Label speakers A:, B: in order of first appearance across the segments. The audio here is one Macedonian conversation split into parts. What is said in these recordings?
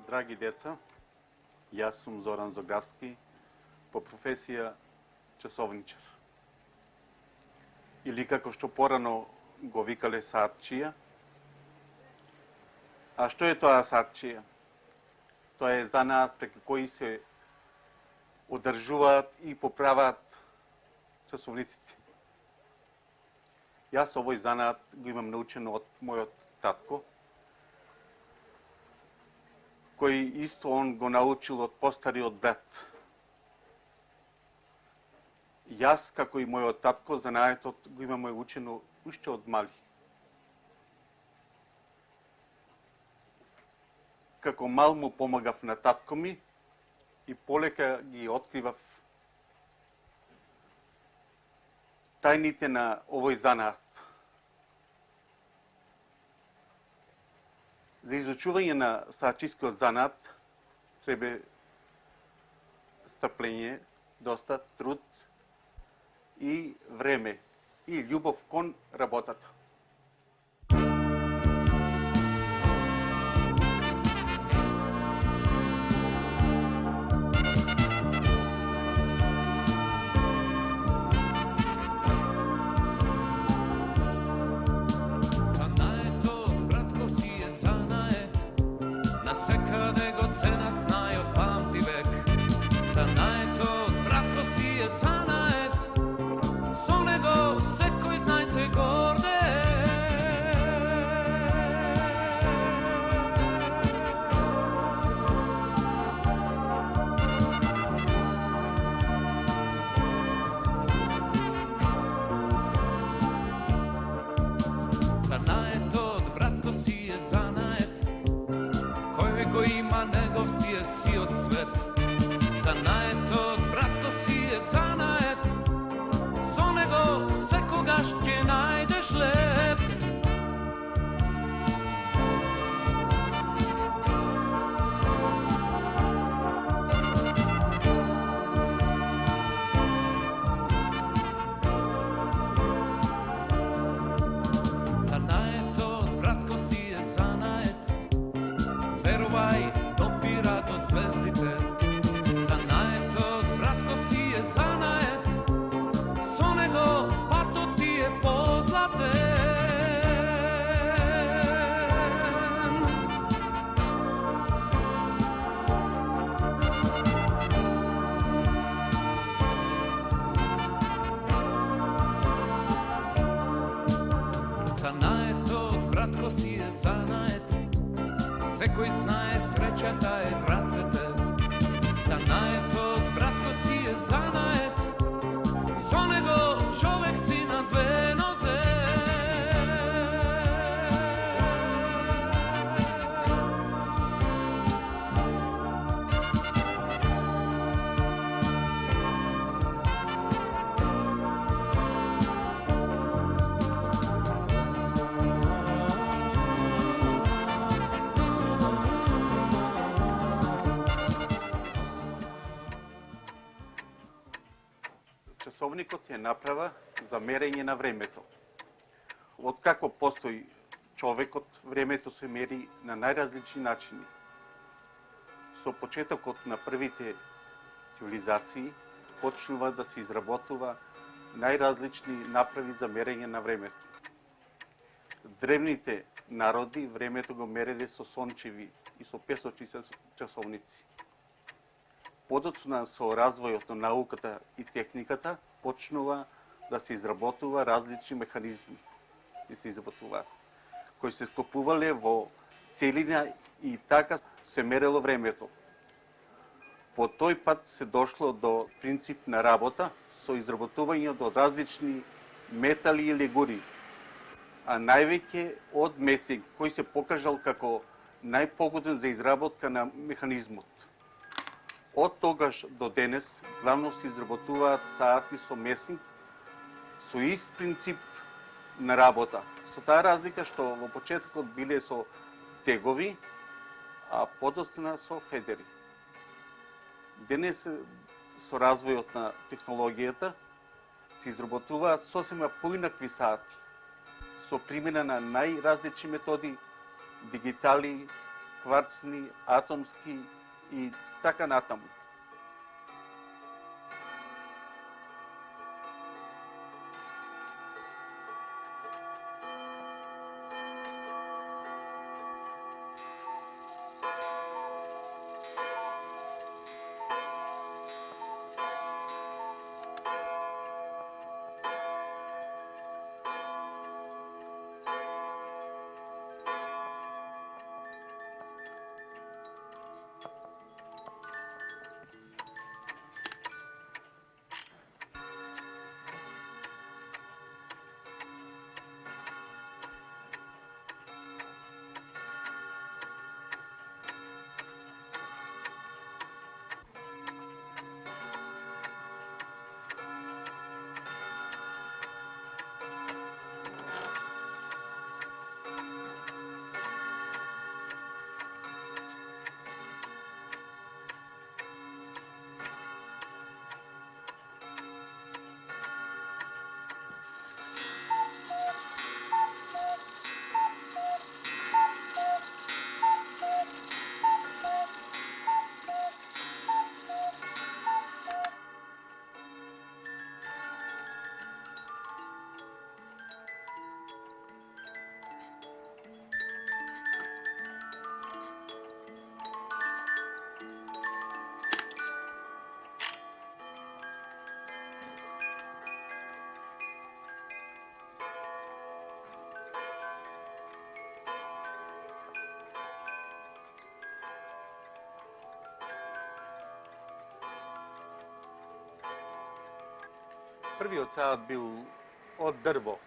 A: Драги деца, јас сум Зоран Зогравски, по професија часовничар. Или како што порано го викале саатчија. А што е тоа саатчија? Тоа е занаат преку кој се одржуваат и поправаат часовниците. Јас овој занаат го имам научено од мојот татко, кој исто он го научил од постариот брат. Јас, како и мојот татко, занаетот го имаме учено уште од мали. Како мал му помагав на татко ми и полека ги откривав тајните на овој занаат. За изучување на саатчискиот занаат треба стрпление, доста труд и време и љубов кон работата.
B: Секаде го ценат знајот памти век. Занаетот, братко, си е занает. Со него секој знај се гордее. Занаетот, братко, си е занает. Кој го има негов си е сиот свет. Занаетот, братко, си е занает. Со него секогаш ќе најдеш леп. Занаетот, братко, си е занает. Верувај, допира до звездите. Занаетот, братко, си е занает. Со него патот ти е позлатен. Занаетот, братко, си е занает. Секој знае среќата е в рацете. Занаетот, братко, си е занает. Со него човек си на две нозе.
A: Часовникот е направа за мерење на времето. Откако постои човекот, времето се мери на најразлични начини. Со почетокот на првите цивилизации почнува да се изработува најразлични направи за мерење на времето. Древните народи времето го мереле со сончеви и со песочи часовници. Подоцна со развојот на науката и техниката почнува да се изработува различни механизми кои се скопувале во целина и така се мерело времето. По тој пат се дошло до принцип на работа со изработување од различни метали и легури, а највеќе од месек кој се покажал како најпогоден за изработка на механизмот. Од тогаш до денес главно се изработуваат саати со месинг, со ист принцип на работа. Со таа разлика што во почетокот биле со тегови, а подоцна со федери. Денес со развојот на технологијата се изработуваат сосема поинакви саати, со примена на најразлични методи, дигитали, кварцни, атомски и така натаму. Првиот саат бил од дрво,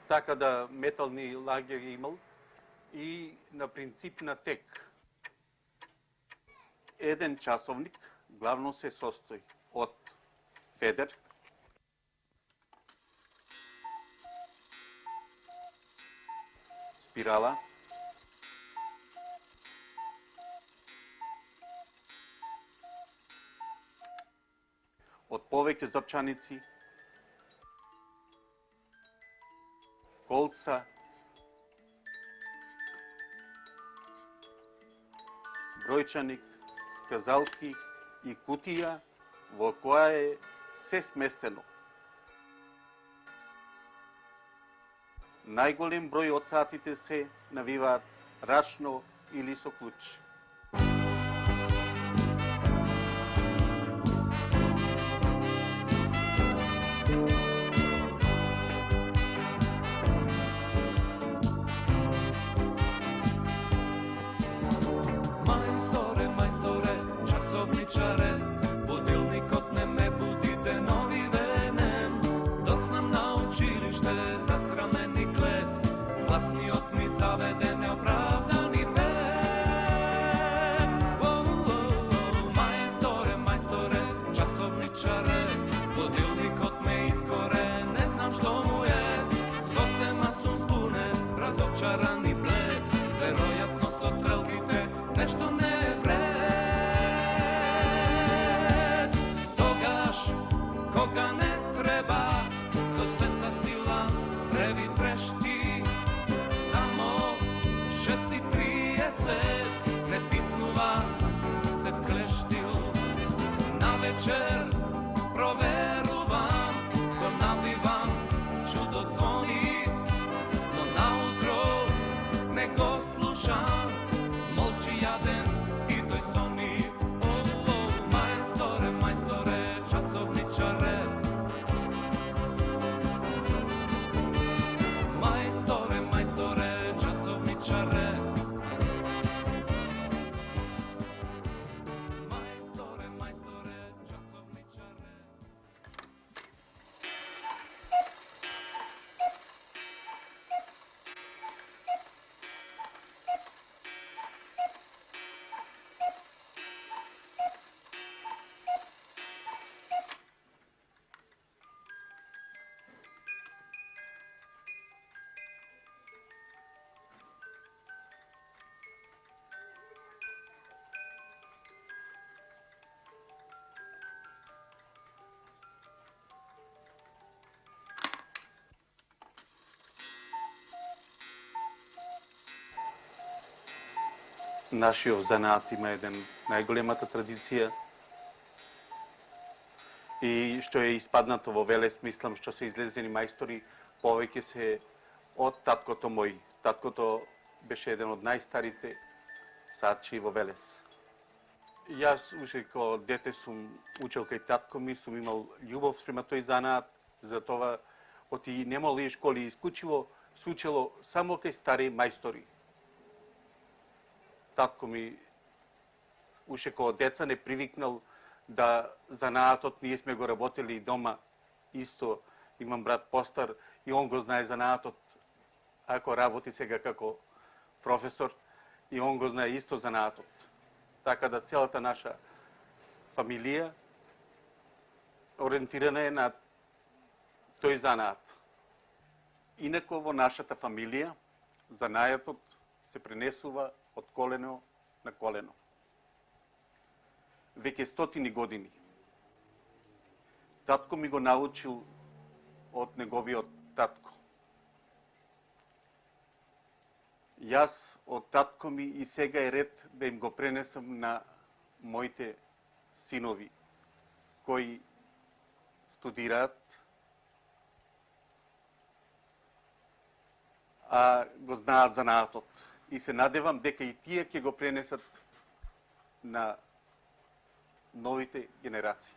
A: така да метални лагери имал и на принцип на тек. Еден часовник главно се состои од федер, спирала, од повеќе запчаници, колца, бројчаник, сказалки и кутија во која е се сместено. Најголем број од сатите се навиваат рачно или со клуч.
B: Часовничаре, будилникот не ме буди денови венем. Доцнам на училиште, засрамен и клет, гласниот ми заведе неоправдани пет. Мајсторе, мајсторе, часовничаре, будилникот ме изгоре, не знам што му е. Сосема сум збунет, разочаран и блед, веројатно со стрелките нешто не е вред. Кога не треба, со сета сила вреви трешти, само 6:30 не писнува, се вклештил. На вечер проверувам, го навивам, чудо звони, но наутро не го слушам, молчи јаден и тој сони. Мајсторе, мајсторе, часовничаре, мајсторе, мајсторе, часовничаре, мајсторе, мајсторе, часовничаре.
A: Нашиот занаат има еден најголемата традиција и што е испаднато во Велес, мислам што се излезени мајстори повеќе се од таткото мој. Таткото беше еден од најстарите сачи во Велес. Јас уште како дете сум учел кај татко ми, сум имал љубов спрема тој занаат, затоа оти не мале школи исклучиво се учело само кај стари мајстори. Татко ми уште како деца не привикнал да занаатот ние сме го работели дома исто. Имам брат постар и он го знае занаатот, ако работи сега како професор, и он го знае исто занаатот. Така да целата наша фамилија ориентирана е на тој занаат. Инако во нашата фамилија занаатот се пренесува од колено на колено. Веќе стотини години. Татко ми го научил од неговиот татко. Јас од татко ми и сега е ред да им го пренесам на моите синови, кои студираат, а го знаат занаатот. И се надевам дека и тие ќе го пренесат на новите генерации.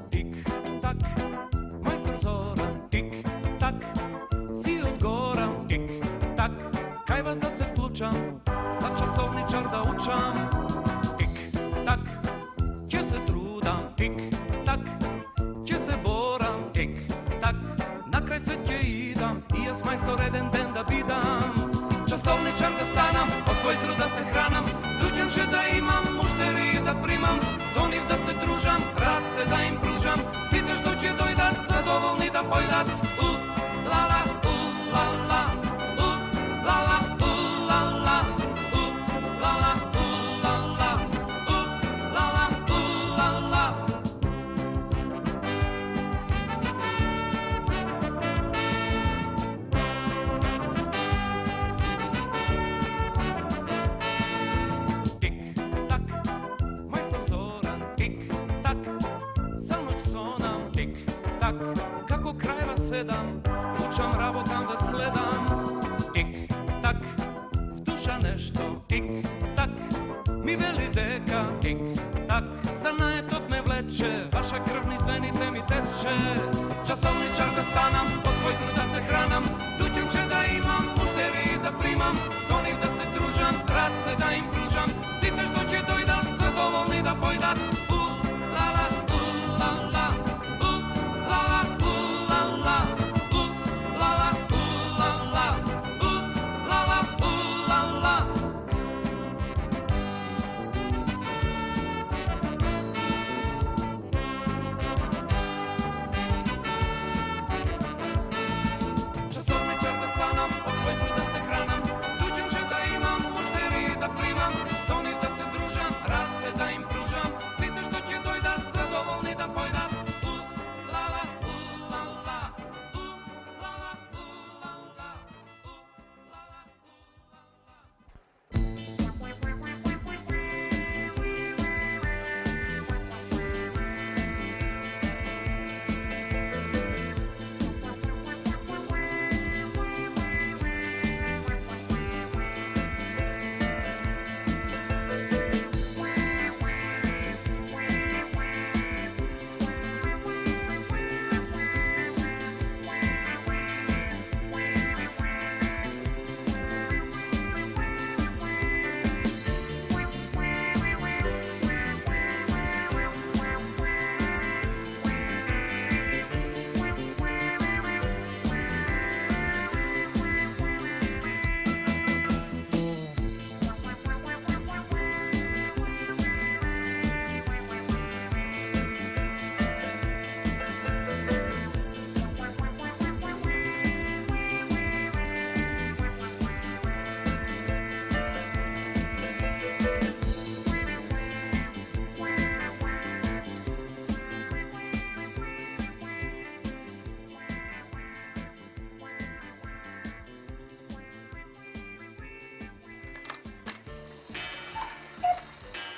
B: Тик-так, мајстор Зоран, тик-так, си од гора, тик-так, кај вас да се вклучам, за часовничар да учам, тик-так, ќе се трудам, тик-так, ќе се борам, тик-так, накрај свет ќе идам, и јас мајстор еден ден да бидам, часовничар да станам, од свој труд да се хранам, дуѓанче да имам, муштери да примам, со нив да се дружам, раце да им пружам, сите што ќе дојдат, задоволни да појдат, у-ла-ла, у-ла-ла, у-ла-ла, у-ла-ла, у-ла-ла, у-ла-ла, у-ла-ла, у-ла-ла. Тик-так, мајстор Зоран, тик-так, за ноќ сонам, тик-так, како крајва седам, учам, работам да следам, тик-так, в душа нешто, тик-так, ми вели дека, тик-так, занаетот ме влече, ваша крв низ вените ми тече, часовничар да станам, од свој труд да се